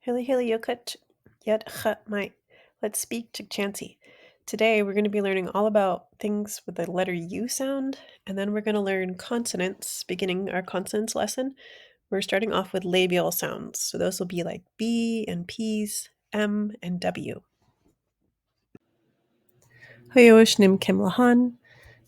Hilly hilly yokut yet mai. Let's speak Chukchansi. Today we're going to be learning all about things with the letter U sound, and then we're going to learn consonants, beginning our consonants lesson. We're starting off with labial sounds. So those will be like B and P's, M and W. Hoyoshnim Kim Lahan,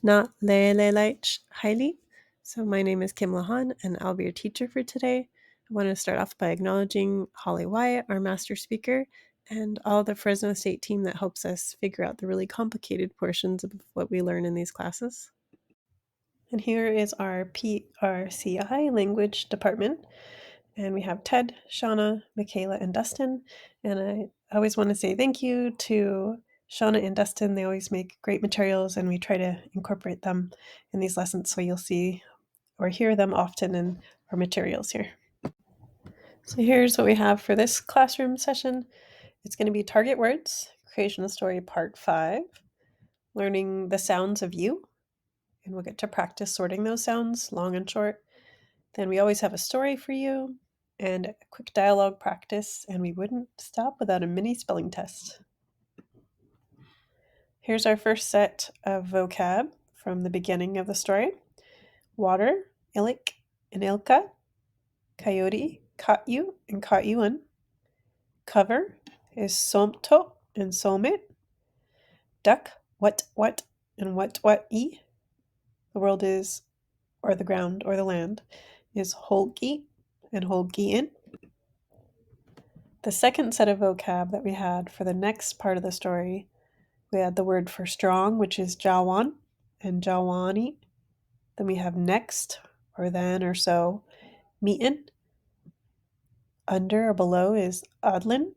not Lelelich Haili. So my name is Kim Lahan, and I'll be your teacher for today. I want to start off by acknowledging Holly Wyatt, our master speaker, and all the Fresno State team that helps us figure out the really complicated portions of what we learn in these classes. And here is our PRCI language department. And we have Ted, Shauna, Michaela, and Dustin. And I always want to say thank you to Shauna and Dustin. They always make great materials, and we try to incorporate them in these lessons so you'll see or hear them often in our materials here. So here's what we have for this classroom session. It's going to be target words, creation story part 5, learning the sounds of you, and we'll get to practice sorting those sounds, long and short. Then we always have a story for you and a quick dialogue practice, and we wouldn't stop without a mini spelling test. Here's our first set of vocab from the beginning of the story. Water, ilik and ilka. Coyote, caught you and caught you in. Cover is somto and somit. Duck, what, and what, e. The world is, or the ground, or the land, is holgi and holgi in. The second set of vocab that we had for the next part of the story, we had the word for strong, which is jawan and jawani. Then we have next, or then, or so, meetin. Under or below is adlin.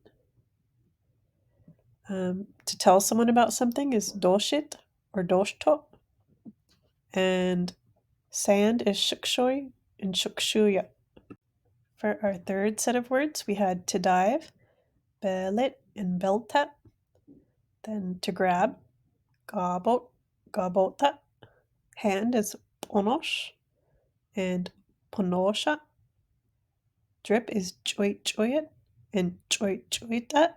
To tell someone about something is doshit or doshto. And sand is shukshoy and shukshuya. For our third set of words, we had to dive, belit and belta. Then to grab, gabot, gabota. Hand is ponosh and ponosha. Drip is choit choyet and choit choita.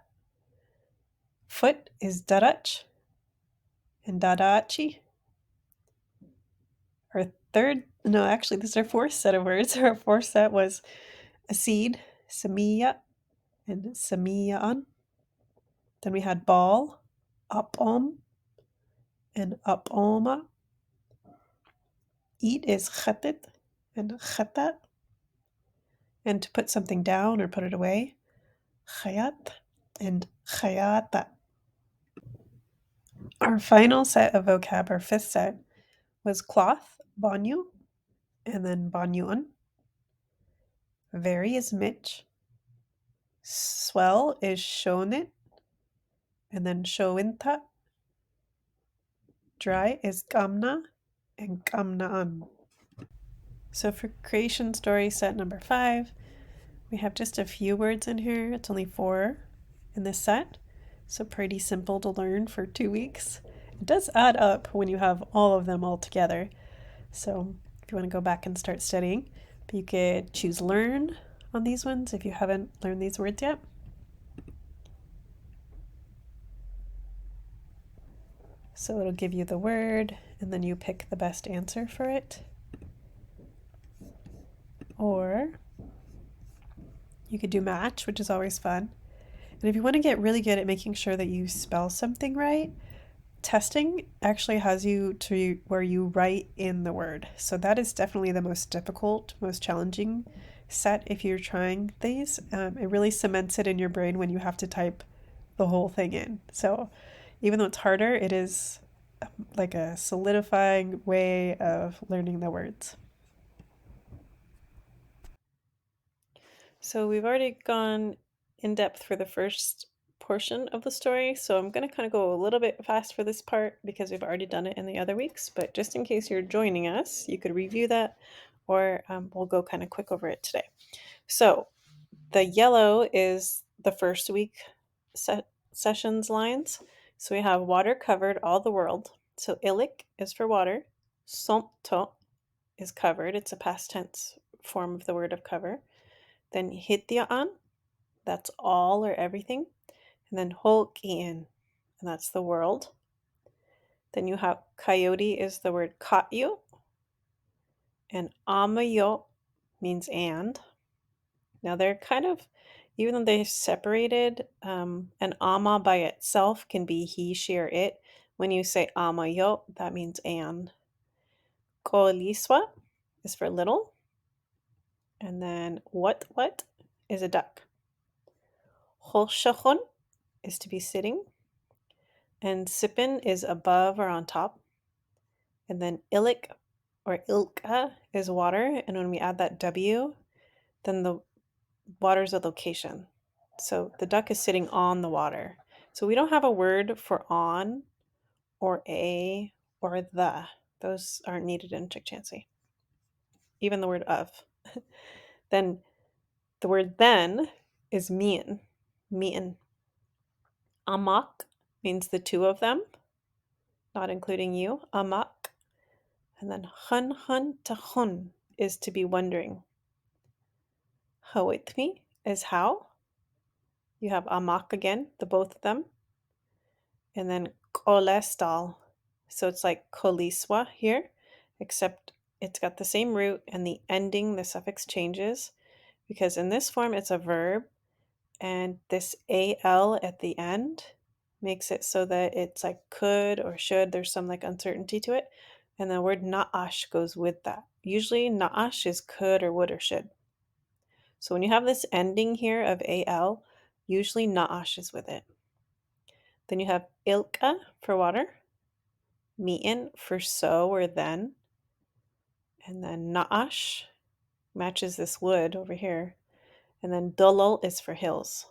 Foot is darach and dadachi. This is our fourth set of words. Our fourth set was a seed, samiya and samiyaan. Then we had ball, upom and upoma. Eat is khatit and khata. And to put something down or put it away, khayat and khayata. Our final set of vocab, our fifth set, was cloth, banyu, and then banyuan. Very is mitch. Swell is shonit, and then showinta. Dry is gamna and gamnaan. So for creation story set number 5, we have just a few words in here. It's only 4 in this set, so pretty simple to learn for 2 weeks. It does add up when you have all of them all together. So if you want to go back and start studying, but you could choose learn on these ones if you haven't learned these words yet. So it'll give you the word, and then you pick the best answer for it. Or you could do match, which is always fun. And if you want to get really good at making sure that you spell something right, testing actually has you to where you write in the word. So that is definitely the most difficult, most challenging set if you're trying these. It really cements it in your brain when you have to type the whole thing in. So even though it's harder, it is like a solidifying way of learning the words. So we've already gone in depth for the first portion of the story, so I'm going to kind of go a little bit fast for this part because we've already done it in the other weeks, but just in case you're joining us, you could review that, or we'll go kind of quick over it today. So the yellow is the first week sessions lines. So we have water covered all the world. So ilik is for water. Somto is covered. It's a past tense form of the word of cover. Then hityaan that's all or everything. And then Holkiin, and that's the world. Then you have coyote is the word katyu, and amayo means and. Now they're kind of, even though they're separated, an ama by itself can be he, she, or it. When you say amayo, that means and. Koliswa is for little. And then what is a duck. Holshachon is to be sitting. And sipin is above or on top. And then ilik or ilka is water. And when we add that W, then the water is a location. So the duck is sitting on the water. So we don't have a word for on or a or the. Those aren't needed in Chukchansi. Even the word of. Then the word then is mian. Mian. Amak means the two of them, not including you. Amak. And then hun to hun is to be wondering. Hawitmi is how. You have amak again, the both of them. And then kolestal. So it's like koliswa here, except it's got the same root and the ending, the suffix changes because in this form it's a verb and this al at the end makes it so that it's like could or should. There's some like uncertainty to it. And the word na'ash goes with that. Usually na'ash is could or would or should. So when you have this ending here of al, usually na'ash is with it. Then you have ilka for water, mi'in for so or then, and then na'ash matches this wood over here, and then dulul is for hills.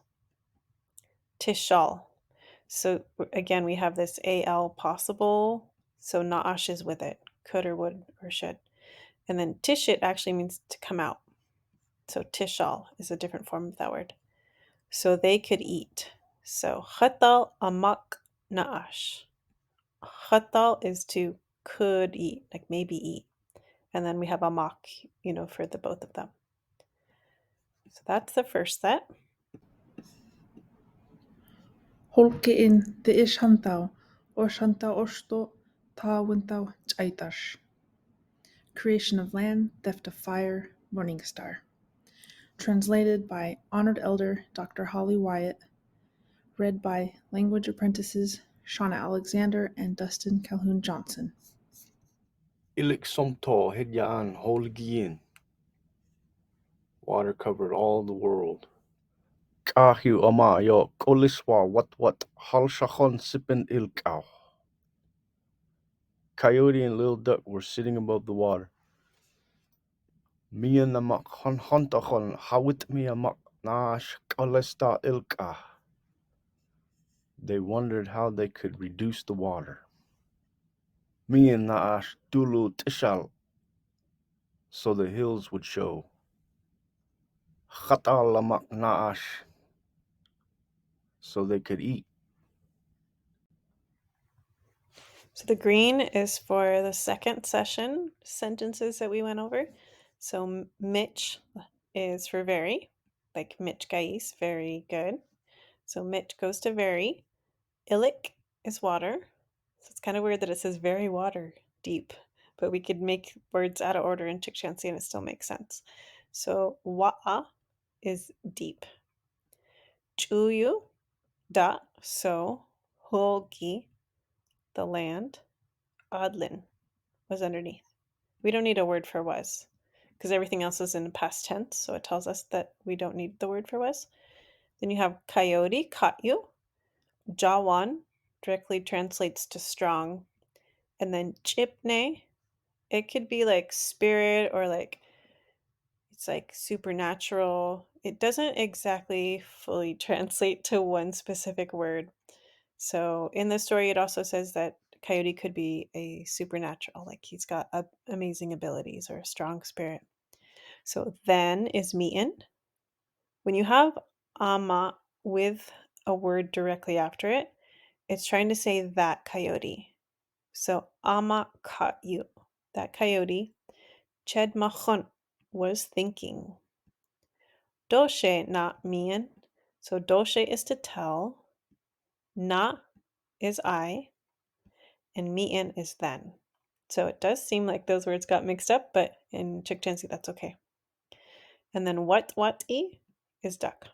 Tishal. So again, we have this al possible, so na'ash is with it, could or would or should. And then tishit actually means to come out. So tishal is a different form of that word. So they could eat. So khatal amak na'ash. Khatal is to could eat, like maybe eat. And then we have amak, for the both of them. So that's the first set. Holkein the Ishantau, or Shantau Oshto, Ta Wintau Chaitash. Creation of Land, Theft of Fire, Morning Star. Translated by Honored Elder Dr. Holly Wyatt. Read by language apprentices Shauna Alexander and Dustin Calhoun Johnson. Ilik somto hidyaan holgiin. Water covered all the world. Kahu ama yo koliswa what halshachon sipin ilkau. Coyote and little duck were sitting above the water. Mia namak hontachon hawit mia mak nash kolesta ilka. They wondered how they could reduce the water. Mia naash dulu tishal, so the hills would show. Chatal lamak naash, so they could eat. So the green is for the second session sentences that we went over. So Mitch is for very, like Mitch Gais, very good. So Mitch goes to very. Ilik is water. So it's kind of weird that it says very water, deep, but we could make words out of order in Chukchansi and it still makes sense. So wa'a is deep. Chuyu, da, so. Holgi, the land. Adlin was underneath. We don't need a word for was because everything else is in past tense, so it tells us that we don't need the word for was. Then you have coyote, katyu. Jawan directly translates to strong. And then chipne, it could be like spirit or like it's like supernatural. It doesn't exactly fully translate to one specific word. So in the story, it also says that Coyote could be a supernatural, like he's got amazing abilities or a strong spirit. So then is mi'in. When you have ama with a word directly after it, it's trying to say that coyote. So ama katyu, that coyote. Chedmachon was thinking. Doshe not mi'in. So doshe is to tell, na is I, and mi'in is then. So it does seem like those words got mixed up, but in Chukchansi, that's okay. And then what-i is duck.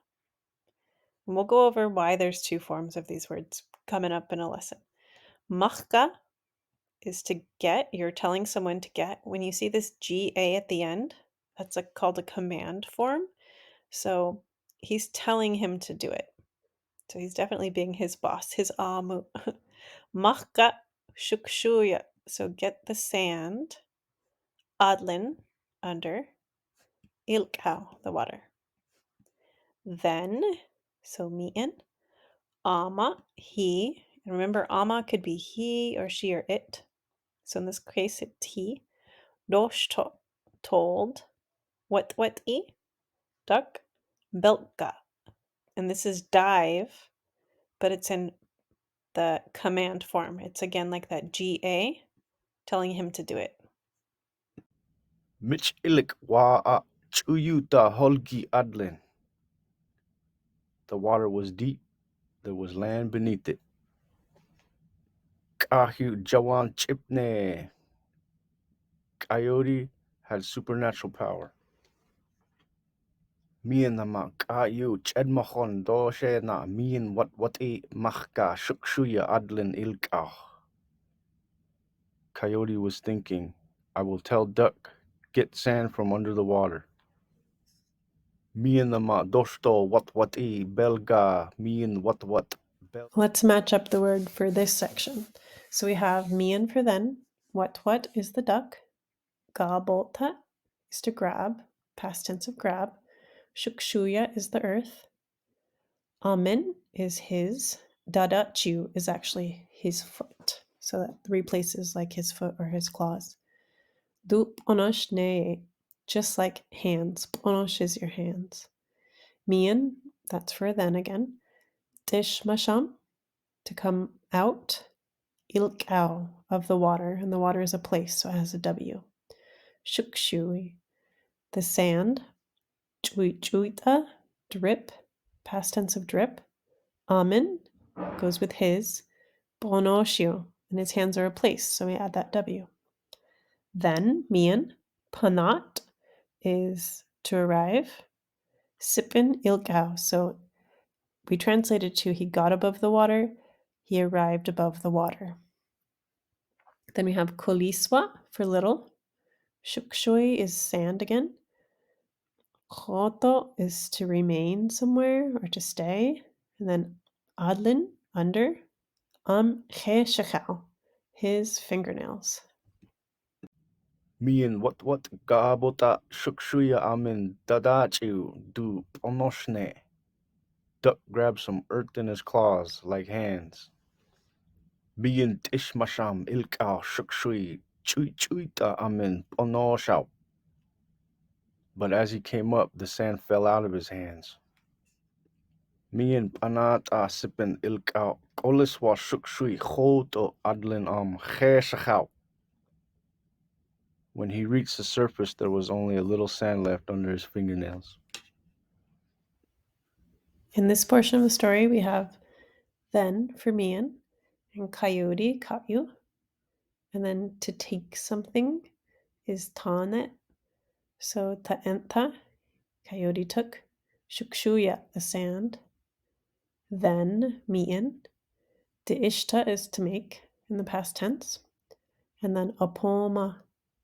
And we'll go over why there's two forms of these words coming up in a lesson. Machka is to get. You're telling someone to get. When you see this GA at the end, that's called a command form. So he's telling him to do it. So he's definitely being his boss, his amu. Machka shukshuya. So get the sand. Adlin, under. Ilkau, the water. Then, so mi'in. Ama, he. And remember, ama could be he or she or it. So in this case, it's he. Dosh told. What-i, duck. Belka. And this is dive, but it's in the command form. It's again like that GA, telling him to do it. Mitch ilik wa a chuyuta holgi adlin. The water was deep. There was land beneath it. Kahu Jawan Chipne. Coyote had supernatural power. Mian nama kayu chedmachon doshe na mian what e machka shukshuya adlin ilkah. Coyote was thinking, I will tell duck, get sand from under the water. Mian nama dosto what e belga mian what bel. Let's match up the word for this section. So we have mian for then. What is the duck. Gabolta is to grab, past tense of grab. Shukshuya is the earth. Amen is his. Dadachu is actually his foot. So that replaces like his foot or his claws. Dup onosh ne, just like hands. Onosh is your hands. Mian, that's for then again. Dish masham, to come out. Ilkau, of the water, and the water is a place, so it has a W. Shukshui, the sand. Chuita, drip, past tense of drip. Amen goes with his. Bonoshio, and his hands are a place, so we add that W. Then, mian, panat is to arrive. Sipin ilkau, so we translated to he got above the water, he arrived above the water. Then we have koliswa for little. Shukshui is sand again. Khoto is to remain somewhere or to stay. And then adlin, under. Kheshachau, his fingernails. Mian what gabota shukshuya amin dadachu du onoshne. Duck grabbed some earth in his claws like hands. Mian tishmasham ilkau shukshui chuita amin onoshau. But as he came up, the sand fell out of his hands. Mian panata sipin ilkau koliswa shukshui choto adlin kheshachau. When he reached the surface, there was only a little sand left under his fingernails. In this portion of the story, we have then for mian and coyote, kayu. And then to take something is tanet. So ta'enta, coyote took. Shukshuya, the sand. Then mian. Deishta is to make in the past tense. And then apoma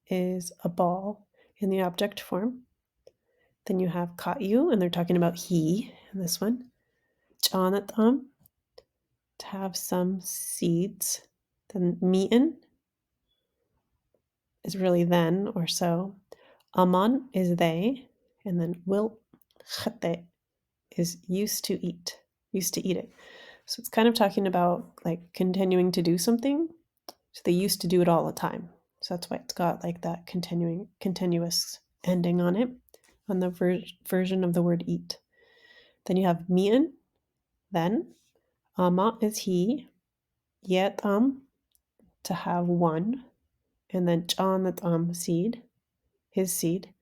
is a ball in the object form. Then you have kayu, and they're talking about he in this one. Janatam, to have some seeds. Then mi'in is really then or so. Aman is they. And then will khate is used to eat it. So it's kind of talking about like continuing to do something. So they used to do it all the time. So that's why it's got like that continuous ending on it, on the version of the word eat. Then you have mi'in, then. Ama is he. Yetam, to have one. And then chanatam, seed, his seed.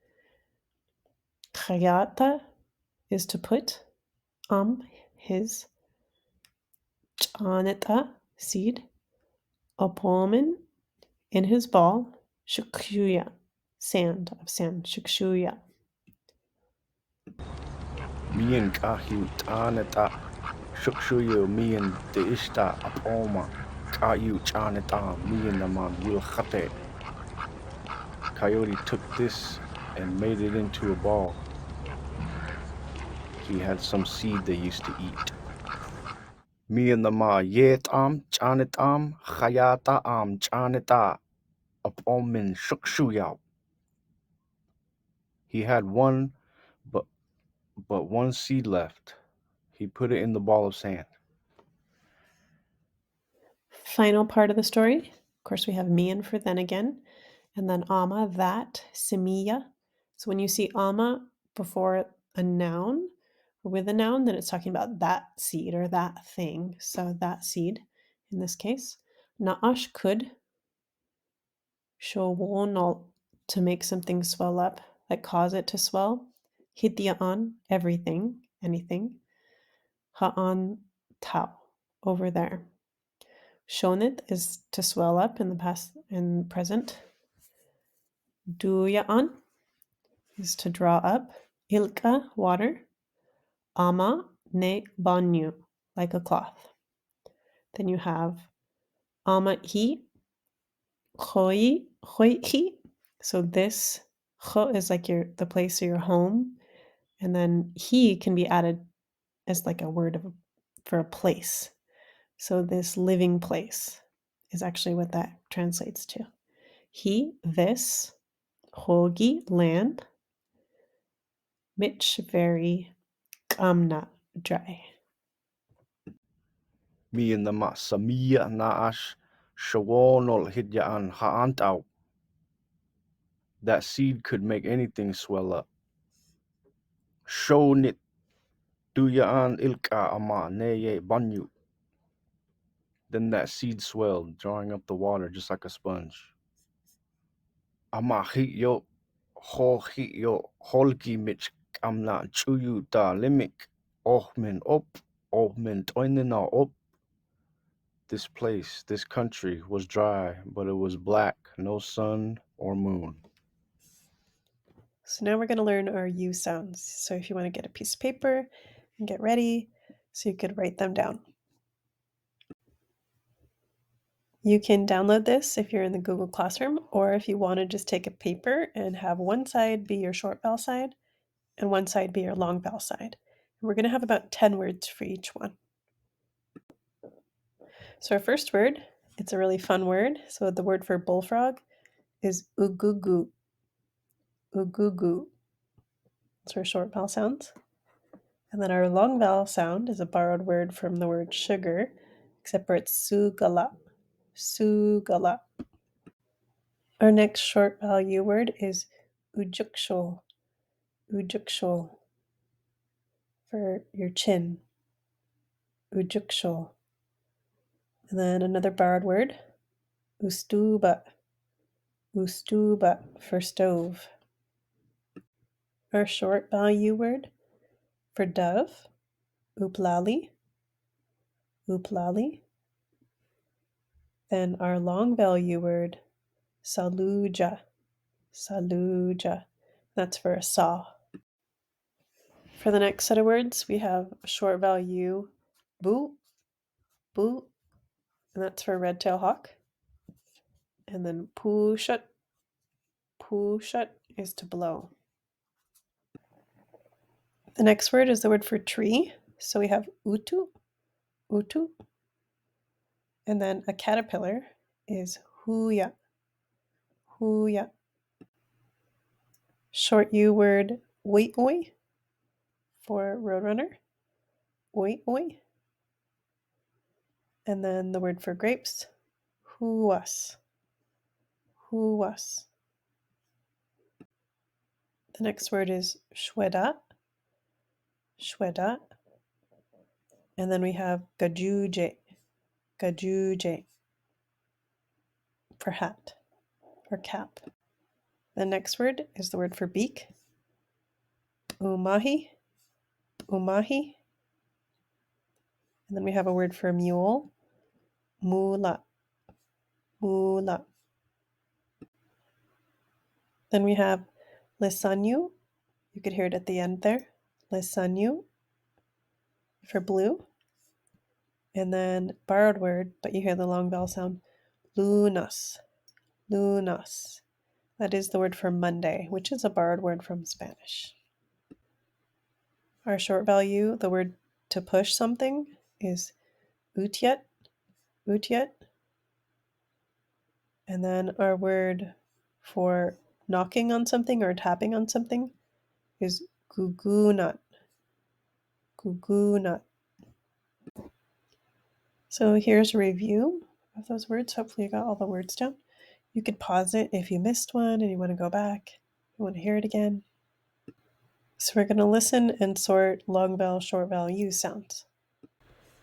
Khayata is to put. his. Ch'aneta, seed. Opomen, in his ball. Shukshuya, sand of sand. Shukshuya. Mian kahi taneta shukshuyo mian de ishta apoma kayu chaneta mian naman wilchate. Coyote took this and made it into a ball. He had some seed they used to eat. Mian nama yetam chanetam chayata am chaneta apomin shukshuya. He had one but one seed left. He put it in the ball of sand. Final part of the story. Of course, we have mian for then again, and then ama, that, simiya. So when you see ama before a noun or with a noun, then it's talking about that seed or that thing. So that seed in this case. Na'ash, could. Showonal, to make something swell up, like cause it to swell. Hitya'an, everything, anything. Ha'an, tau, over there. Shonit is to swell up in the past and present. Duya'an is to draw up. Ilka, water. Ama, ne banyu, like a cloth. Then you have ama hi, hoi, hi. So this ho is like the place of your home, and then he can be added as like a word for a place. So this living place is actually what that translates to. He, this. Hogi, land. Mitch, very. Kamna, dry. Mian nama samia naash shawonol hidyaan ha'antau. That seed could make anything swell up. Shonit duyaan ilka ama neye banyu. Then that seed swelled, drawing up the water just like a sponge. Ama hityo ho hityo holki mich amna chuyu da limik ohmen op ohmen toinina op. This place, this country was dry, but it was black, no sun or moon. So now we're going to learn our U sounds. So if you want to get a piece of paper and get ready so you could write them down. You can download this if you're in the Google Classroom, or if you want to just take a paper and have one side be your short vowel side and one side be your long vowel side. And we're going to have about 10 words for each one. So our first word, it's a really fun word. So the word for bullfrog is ugugu. Ugugu. That's our short vowel sounds. And then our long vowel sound is a borrowed word from the word sugar, except for it's sugala. Sugala. Our next short vowel U word is ujukshul. Ujukshul. For your chin. Ujukshul. And then another borrowed word, ustuba. Ustuba, for stove. Our short vowel U word for dove, uplali. Uplali. Then our long vowel U word, saluja. Saluja. That's for a saw. For the next set of words, we have short vowel U, boo, boo, and that's for red-tailed hawk. And then pushat. Pushat is to blow. The next word is the word for tree. So we have utu, utu. And then a caterpillar is huya, huya. Short U word, oi oi, for roadrunner, oi oi. And then the word for grapes, huas, huas. The next word is shweda, shweda. And then we have gajuje, gajuje, for hat or cap. The next word is the word for beak, umahi, umahi. And then we have a word for mule, mula, mula. Then we have lisanyu. You could hear it at the end there. Lisanyu for blue. And then borrowed word, but you hear the long vowel sound, lunas, lunas. That is the word for Monday, which is a borrowed word from Spanish. Our short value, the word to push something, is utiet, utiet. And then our word for knocking on something or tapping on something is gugunat, gugunat. So here's a review of those words. Hopefully you got all the words down. You could pause it if you missed one and you want to go back. You want to hear it again. So we're going to listen and sort long vowel, short vowel U sounds.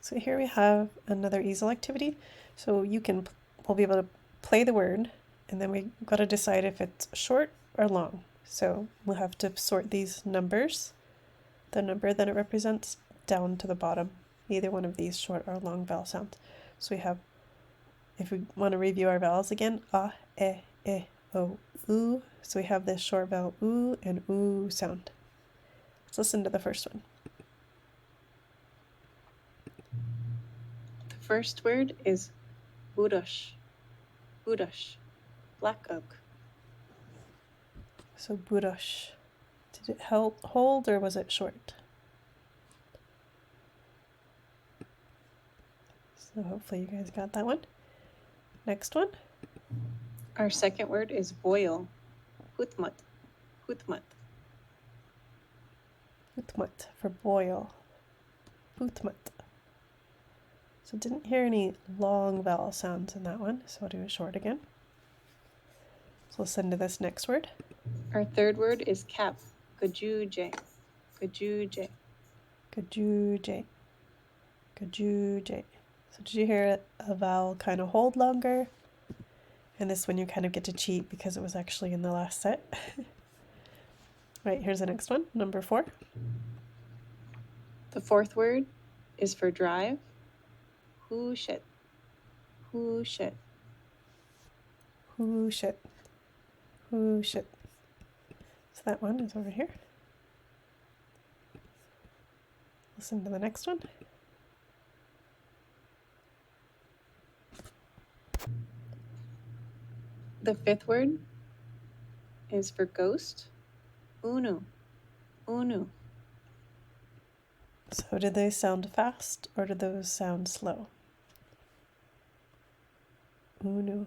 So here we have another easel activity. So we'll be able to play the word, and then we got to decide if it's short or long. So we'll have to sort these numbers, the number that it represents, down to the bottom, either one of these short or long vowel sounds. So we have, if we want to review our vowels again, a, e, o, u. So we have this short vowel u and oo sound. Let's listen to the first one. The first word is budosh, budosh, black oak. So budosh. Did it hold or was it short? So hopefully you guys got that one. Next one. Our second word is boil, hutmat, hutmat. Putmat for boil. Putmat. So didn't hear any long vowel sounds in that one, so I'll do it short again. So listen to this next word. Our third word is cap, gajuje, gajuje. Gajuje. Gajuje. So did you hear a vowel kind of hold longer? And this one you kind of get to cheat because it was actually in the last set. Right, here's the next one, number 4. The fourth word is for drive, hushet, hushet. Hushet. Hushet. So that one is over here. Listen to the next one. The fifth word is for ghost, unu, unu. So did they sound fast or did those sound slow? Unu.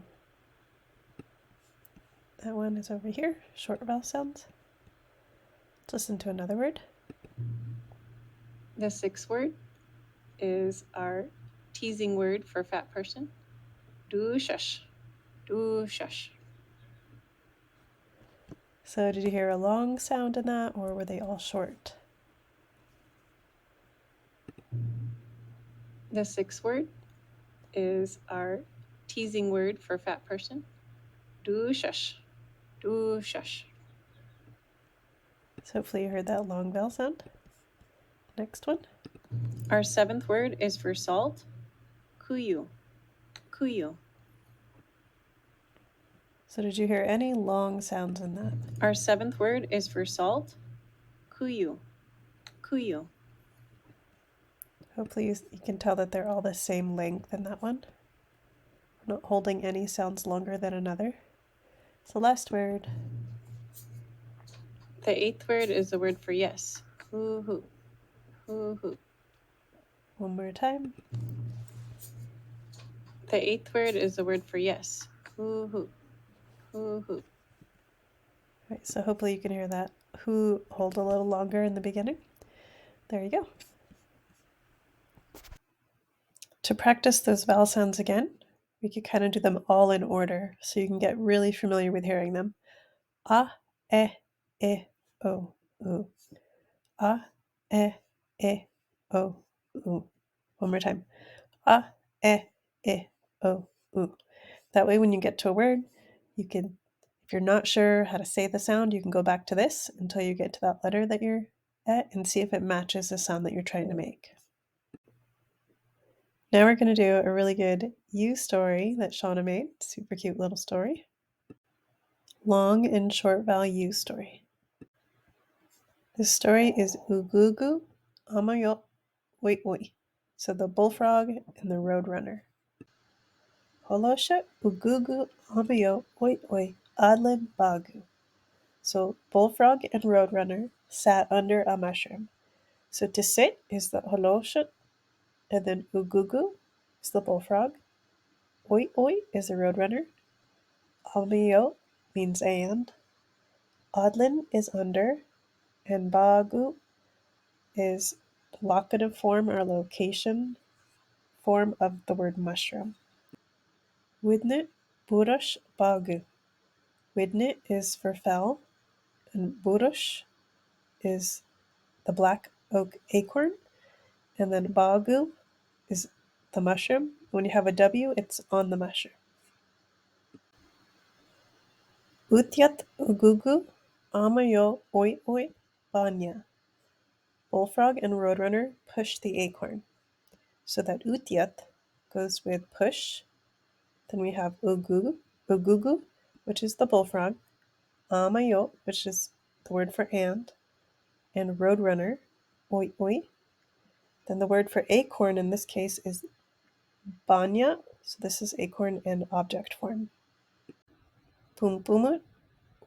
That one is over here, short vowel sounds. Let's listen to another word. The sixth word is our teasing word for fat person, dushash, dushash. So did you hear a long sound in that or were they all short? The sixth word is our teasing word for fat person, dushash, dushash. So hopefully you heard that long vowel sound. Next one. Our seventh word is for salt, kuyu, kuyu. So did you hear any long sounds in that? Our seventh word is for salt, kuyu, kuyu. Hopefully you can tell that they're all the same length in that one. I'm not holding any sounds longer than another. So last word. The eighth word is the word for yes, hoo-hoo, hoo-hoo. One more time. The eighth word is the word for yes, hoo-hoo, hoo-hoo. Right, so hopefully you can hear that who hold a little longer in the beginning. There you go. To practice those vowel sounds again, we could kind of do them all in order so you can get really familiar with hearing them. A, e, o, u. A, e, o, u. One more time. A, e, o, u. That way when you get to a word, you can, if you're not sure how to say the sound, you can go back to this until you get to that letter that you're at and see if it matches the sound that you're trying to make. Now we're going to do a really good U story that Shauna made. Super cute little story. Long and short vowel U story. This story is Ugugu, Amayo, Oi Oi. So the bullfrog and the roadrunner. Holosha, Ugugu, Amayo, Oi Oi, Adlin, Bagu. So bullfrog and roadrunner sat under a mushroom. So to sit is the holosha, and then Ugugu is the bullfrog. Oi Oi is the roadrunner. Amayo means and. Adlin is under, and Bagu is the locative form or location form of the word mushroom. Widnit, Burush, Bagu. Widnit is for fell, and Burush is the black oak acorn, and then Bagu is the mushroom. When you have a W, it's on the mushroom. Utyat, Ugugu, Amayo, Oi Oi, Banya. Bullfrog and roadrunner push the acorn. So that Utyat goes with push. Then we have Ugugu, which is the bullfrog. Amayo, which is the word for and roadrunner, Oi Oi. Then the word for acorn in this case is Banya, so this is acorn in object form. Pumpumut,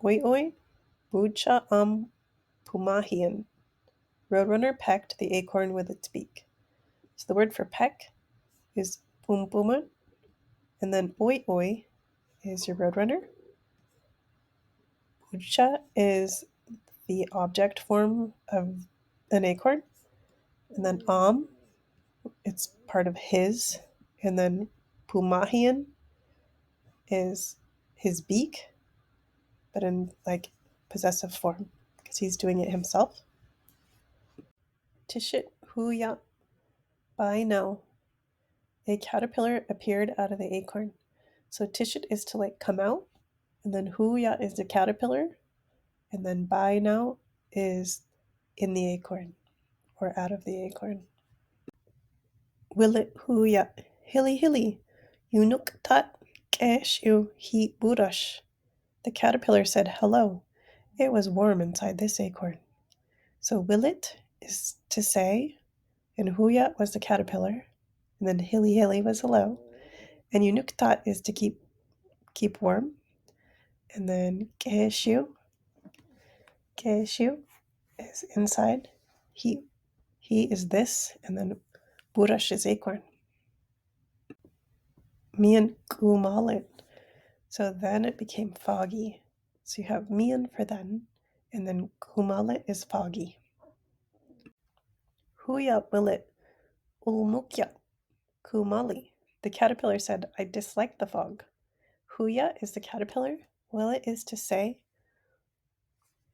Oi Oi, Bucha Pumahian. Roadrunner pecked the acorn with its beak. So the word for peck is Pumpumut, and then Oi Oi is your roadrunner. Bucha is the object form of an acorn, and then it's part of his, and then Pumahian is his beak, but in like possessive form because he's doing it himself. Tishit huya, by now. A caterpillar appeared out of the acorn. So tishit is to like come out, and then huya is the caterpillar, and then by now is in the acorn or out of the acorn. Willit huya, hilly hilly, yunuk tat keshu he burush. The caterpillar said hello. It was warm inside this acorn. So willit is to say, and huya was the caterpillar, and then hilly hilly was hello, and yunuktat is to keep warm, and then keshu is inside. He is this, and then burash is acorn. Mian kumalit. So then it became foggy. So you have mian for then, and then kumalit is foggy. Huya willit ulmukya kumali. The caterpillar said, I dislike the fog. Huya is the caterpillar. Willit is to say.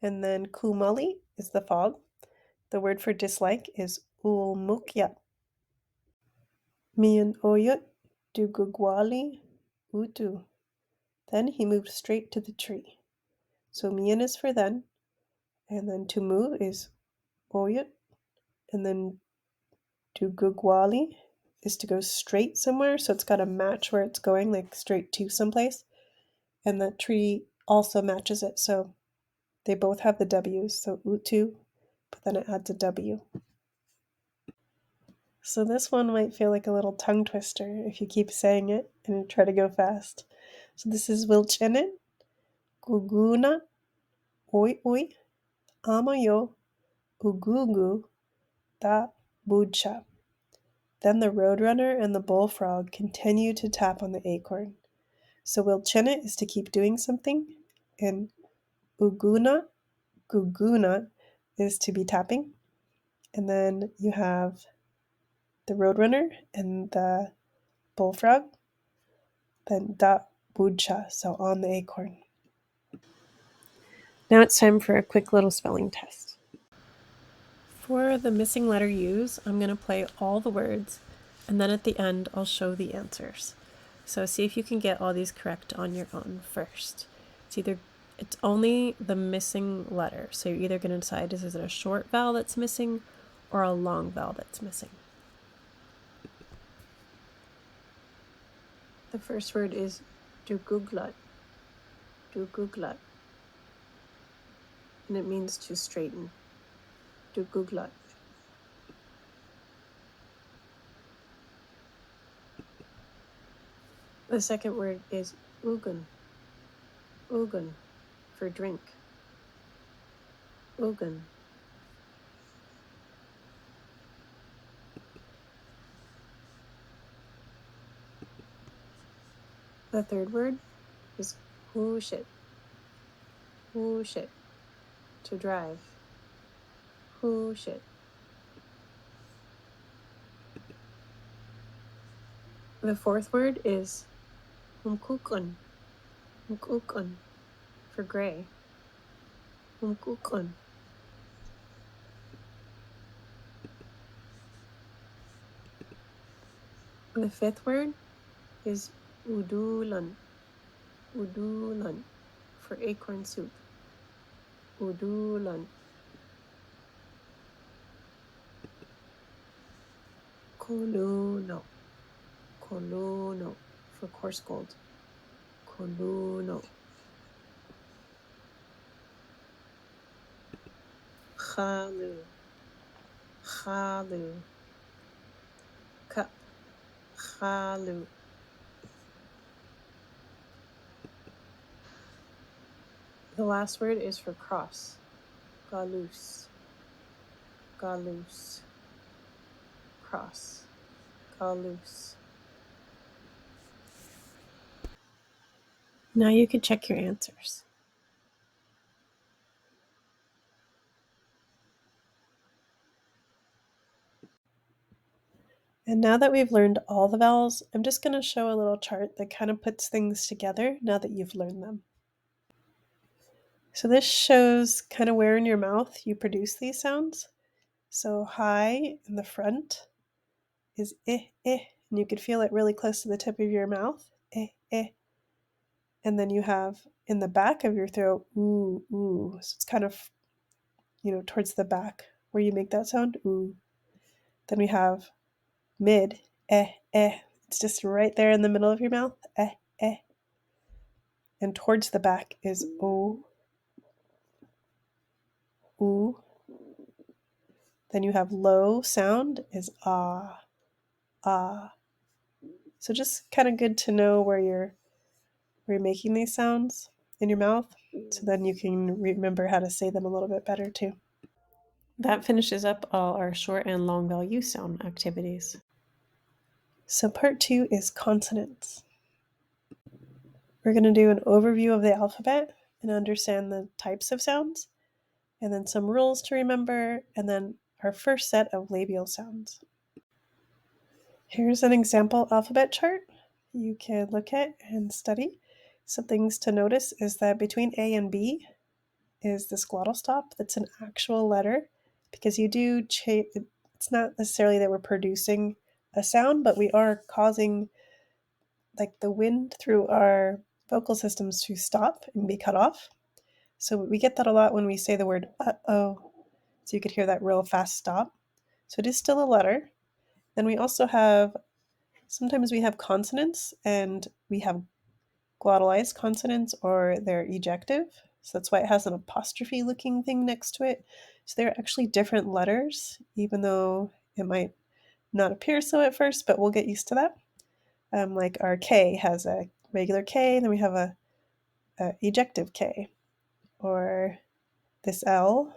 And then kumali is the fog. The word for dislike is ulmukya. Mian oyut dugugwali utu. Then he moved straight to the tree. So mian is for then, and then to move is oyut, and then dugugwali is to go straight somewhere, so it's got to match where it's going, like straight to someplace. And the tree also matches it, so they both have the W's, so utu, but then it adds a W. So this one might feel like a little tongue twister if you keep saying it and try to go fast. So this is wilchenen, guguna, oi oi, amayo, ugugu, da bucha. Then the roadrunner and the bullfrog continue to tap on the acorn. So wilchenen is to keep doing something, and guguna is to be tapping. And then you have the roadrunner and the bullfrog, then da bucha, so on the acorn. Now it's time for a quick little spelling test. For the missing letter U's, I'm going to play all the words, and then at the end I'll show the answers. So see if you can get all these correct on your own first. It's only the missing letter, so you're either going to decide is it a short vowel that's missing or a long vowel that's missing. The first word is duguglat, duguglat, and it means to straighten. Duguglat. The second word is ugun, ugun, for drink. Ugun. The third word is hushit, hushit, to drive. Hushit. The fourth word is umkukun, umkukun, for gray. Umkukun. The fifth word is udulan, udulan, for acorn soup. Udulan. Koluno, koluno, for coarse gold. Koluno. Chalu, chalu, cup. Chalu. The last word is for cross. Galus, galus, cross. Galus. Now you can check your answers. And now that we've learned all the vowels, I'm just going to show a little chart that kind of puts things together now that you've learned them. So this shows kind of where in your mouth you produce these sounds. So high in the front is and you could feel it really close to the tip of your mouth, and then you have in the back of your throat, ooh. So it's kind of, towards the back where you make that sound, ooh. Then we have mid, it's just right there in the middle of your mouth, and towards the back is o, ooh. Then you have low sound is ah. So just kind of good to know where you're making these sounds in your mouth, so then you can remember how to say them a little bit better too. That finishes up all our short and long vowel use sound activities. So part 2 is consonants. We're going to do an overview of the alphabet and understand the types of sounds, and then some rules to remember, and then our first set of labial sounds. Here's an example alphabet chart you can look at and study. Some things to notice is that between A and B is this glottal stop that's an actual letter, because it's not necessarily that we're producing a sound, but we are causing the wind through our vocal systems to stop and be cut off. So we get that a lot when we say the word uh-oh. So you could hear that real fast stop. So it is still a letter. Then we also sometimes we have consonants, and we have glottalized consonants, or they're ejective. So that's why it has an apostrophe looking thing next to it. So they're actually different letters, even though it might not appear so at first, but we'll get used to that. Like our K has a regular K, and then we have a ejective K. Or this L,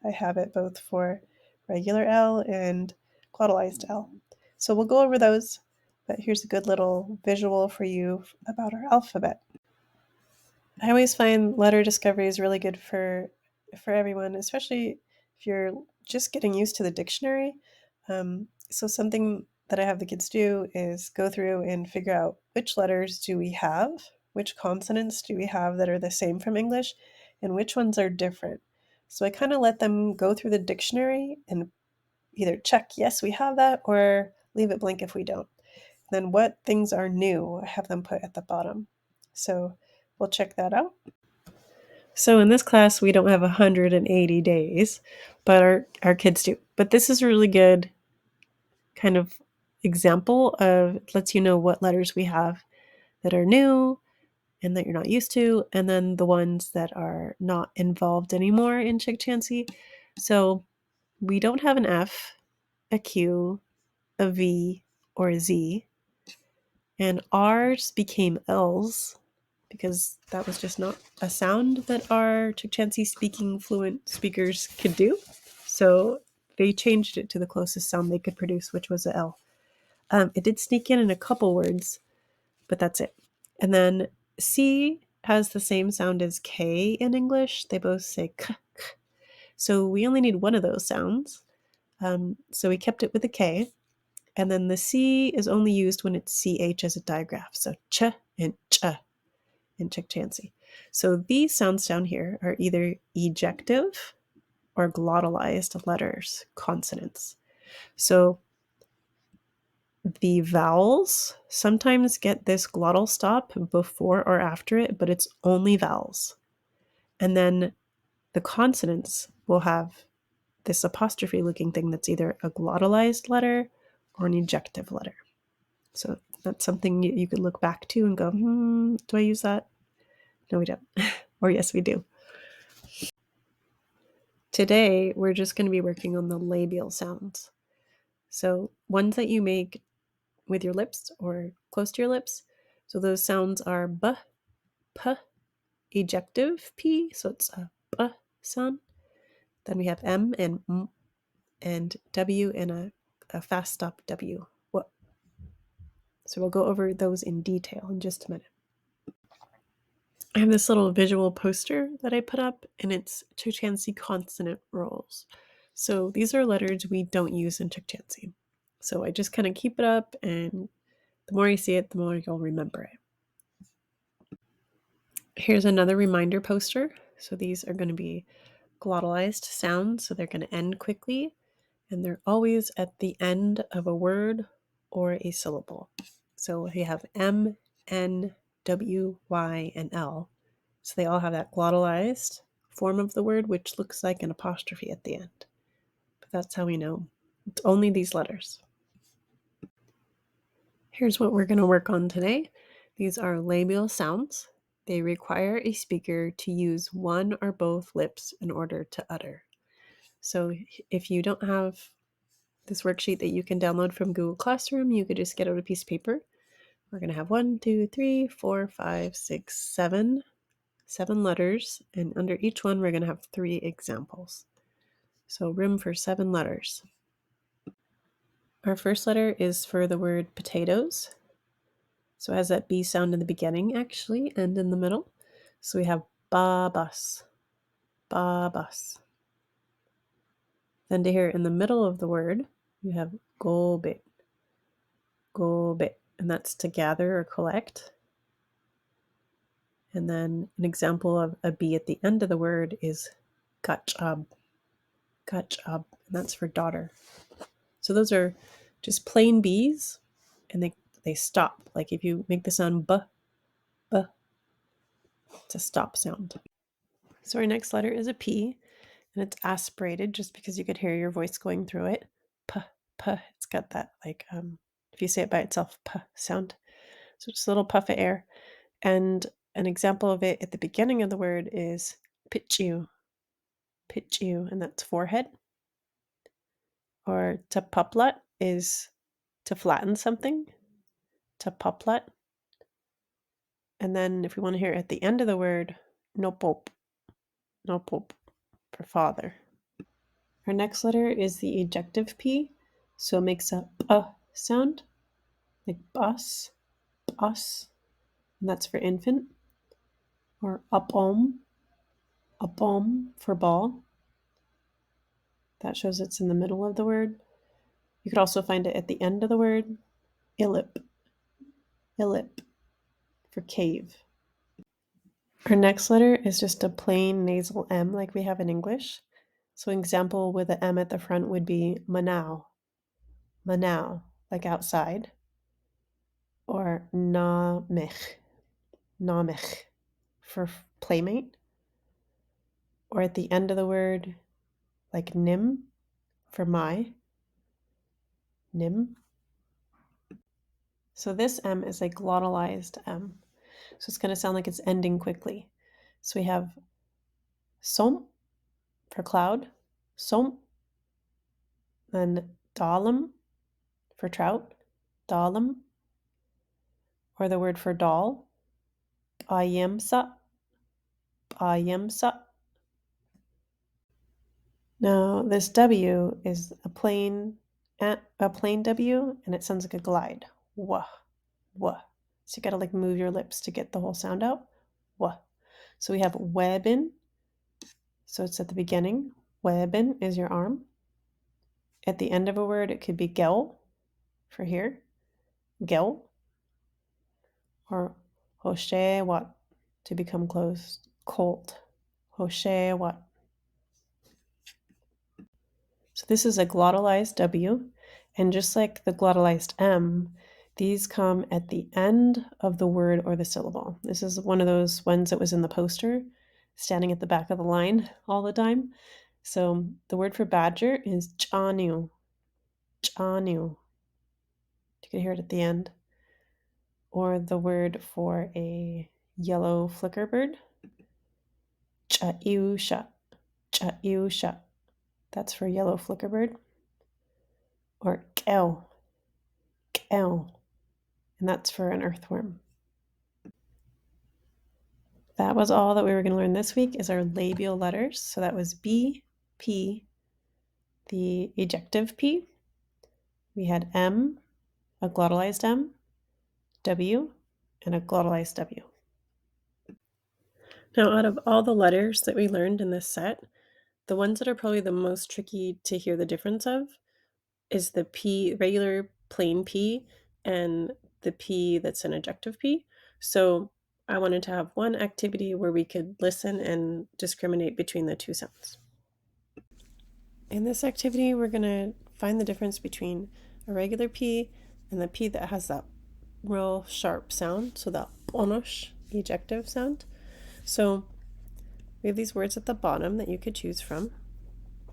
I have it both for regular L and glottalized L. So we'll go over those, but here's a good little visual for you about our alphabet. I always find letter discovery is really good for everyone, especially if you're just getting used to the dictionary. So something that I have the kids do is go through and figure out which letters do we have, which consonants do we have that are the same from English, and which ones are different. So I kind of let them go through the dictionary and either check, yes, we have that, or leave it blank if we don't. Then what things are new, I have them put at the bottom. So we'll check that out. So in this class, we don't have 180 days, but our kids do. But this is a really good kind of example of, lets you know what letters we have that are new and that you're not used to, and then the ones that are not involved anymore in Chukchansi. So we don't have an F, a Q, a V, or a Z, and R's became L's because that was just not a sound that our Chukchansi speaking fluent speakers could do. So they changed it to the closest sound they could produce, which was a L. It did sneak in a couple words, but that's it. And then C has the same sound as K in English. They both say k, k. So we only need one of those sounds. So we kept it with a K. And then the C is only used when it's CH as a digraph. So ch and ch in Chukchansi. So these sounds down here are either ejective or glottalized letters, consonants. So the vowels sometimes get this glottal stop before or after it, but it's only vowels. And then the consonants will have this apostrophe looking thing that's either a glottalized letter or an ejective letter. So that's something you could look back to and go, do I use that? No, we don't. Or yes, we do. Today, we're just going to be working on the labial sounds. So ones that you make with your lips or close to your lips. So those sounds are b, p, ejective p, so it's a b sound. Then we have m and m and w and a fast stop w. What? So we'll go over those in detail in just a minute. I have this little visual poster that I put up, and it's Chukchansi consonant rolls. So these are letters we don't use in Chukchansi. So I just kind of keep it up, and the more you see it, the more you'll remember it. Here's another reminder poster. So these are going to be glottalized sounds, so they're going to end quickly, and they're always at the end of a word or a syllable. So we have M, N, W, Y, and L. So they all have that glottalized form of the word, which looks like an apostrophe at the end. But that's how we know. It's only these letters. Here's what we're going to work on today. These are labial sounds. They require a speaker to use one or both lips in order to utter. So if you don't have this worksheet that you can download from Google Classroom, you could just get out a piece of paper. We're going to have 1, 2, 3, 4, 5, 6, 7 letters, and under each one we're going to have 3 examples. So room for 7 letters. Our first letter is for the word potatoes. So it has that B sound in the beginning, actually, and in the middle. So we have ba-bus, ba-bus. Then to hear in the middle of the word, you have go-bit, go-bit, and that's to gather or collect. And then an example of a B at the end of the word is gachab, gachab, and that's for daughter. So those are just plain B's, and they stop. Like if you make the sound b, b, it's a stop sound. So our next letter is a P, and it's aspirated just because you could hear your voice going through it. P, p. It's got that like if you say it by itself, p sound. So just a little puff of air. And an example of it at the beginning of the word is pitch you, and that's forehead. Or to puplet is to flatten something, to puplet. And then if we want to hear it at the end of the word, no pope, for father. Our next letter is the ejective P, so it makes a p sound, like bus, bus, and that's for infant. Or upom for ball. That shows it's in the middle of the word. You could also find it at the end of the word, illip, for cave. Our next letter is just a plain nasal M like we have in English. So an example with an M at the front would be manau, like outside. Or namich, for playmate. Or at the end of the word, like nim, for my, nim. So this M is a glottalized M. So it's going to sound like it's ending quickly. So we have som for cloud, som, then dalum for trout, dalum, or the word for doll, ayemsa, ayemsa. Now this W is a plain W, and it sounds like a glide. Wah, wah. So you gotta like move your lips to get the whole sound out. Wah. So we have webin. So it's at the beginning. Webin is your arm. At the end of a word, it could be gel for here. Gel. Or hoshewat to become closed. Cold. Hoshewat. So this is a glottalized W, and just like the glottalized M, these come at the end of the word or the syllable. This is one of those ones that was in the poster, standing at the back of the line all the time. So the word for badger is chanu, chanu. You can hear it at the end. Or the word for a yellow flicker bird, chaiusha, chaiusha. That's for yellow flicker bird. Or keo, keo. And that's for an earthworm. That was all that we were going to learn this week is our labial letters. So that was B, P, the ejective P. We had M, a glottalized M, W, and a glottalized W. Now, out of all the letters that we learned in this set, the ones that are probably the most tricky to hear the difference of is the P, regular plain P, and the P that's an ejective P. So I wanted to have one activity where we could listen and discriminate between the two sounds. In this activity, we're going to find the difference between a regular P and the P that has that real sharp sound, so that onosh ejective sound. So we have these words at the bottom that you could choose from,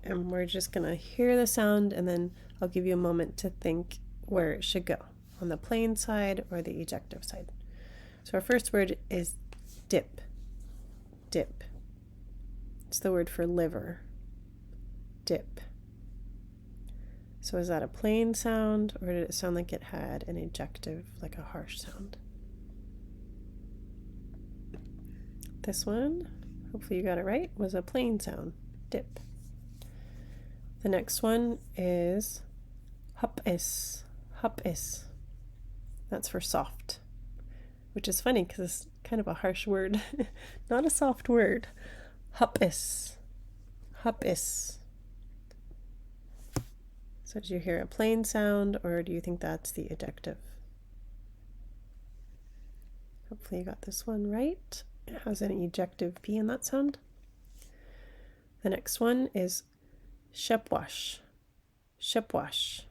and we're just going to hear the sound, and then I'll give you a moment to think where it should go, on the plain side or the ejective side. So our first word is dip, dip. It's the word for liver, dip. So is that a plain sound, or did it sound like it had an ejective, like a harsh sound? This one, hopefully you got it right, was a plain sound, dip. The next one is hupis, hupis. That's for soft, which is funny because it's kind of a harsh word, not a soft word. Hupis, hupis. So did you hear a plain sound, or do you think that's the ejective? Hopefully you got this one right. It has an ejective P in that sound. The next one is shepwash, shepwash.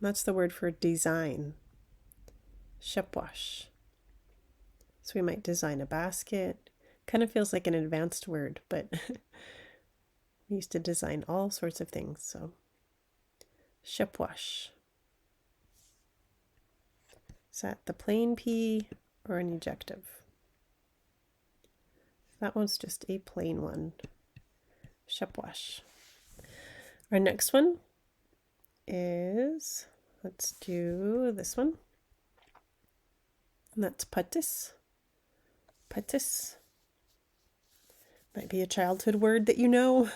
That's the word for design, shepwash. So we might design a basket. Kind of feels like an advanced word, but we used to design all sorts of things. So shepwash. Is that the plain P or an ejective? That one's just a plain one. Shepwash. Our next one is, let's do this one. And that's patis. Patis. Might be a childhood word that you know.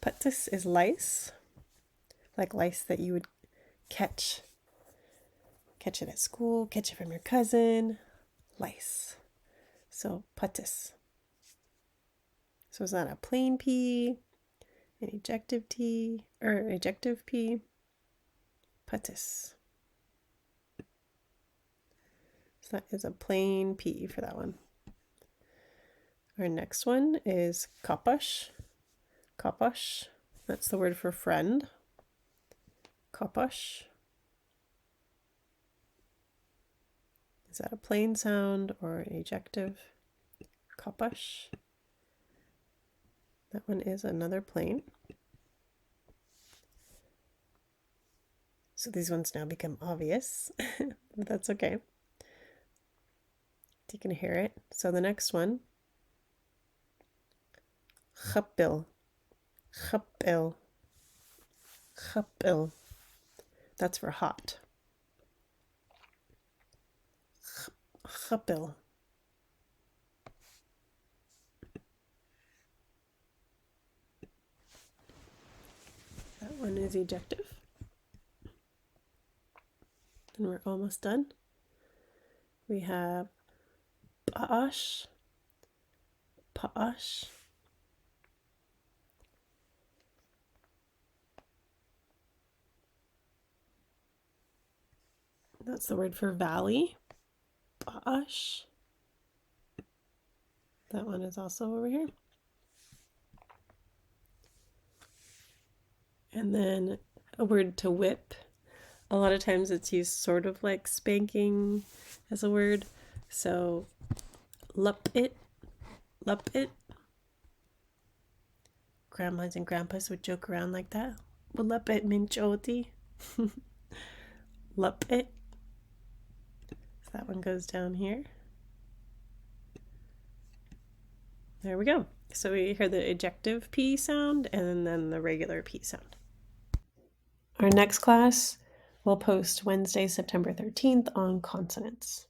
Patis is lice. Like lice that you would catch. Catch it at school, catch it from your cousin. Lice. So patis. So is that a plain P, an ejective T, or ejective P? Patis. So that is a plain P for that one. Our next one is kapash. Kapash. That's the word for friend. Kapash. Is that a plain sound or an ejective? Kapash. That one is another plain. So these ones now become obvious, but that's okay. You can hear it. So the next one, Chupil, Chupil, Chupil. That's for hot. Chupil. That one is ejective. And we're almost done. We have Pa'ash, Pa'ash. That's the word for valley. Pa'ash. That one is also over here. And then a word to whip. A lot of times it's used sort of like spanking as a word. So lup it. Grandmas and grandpas would joke around like that. Lup it minchoti. Lup it. So that one goes down here. There we go. So we hear the ejective P sound and then the regular P sound. Our next class will post Wednesday, September 13th on consonants.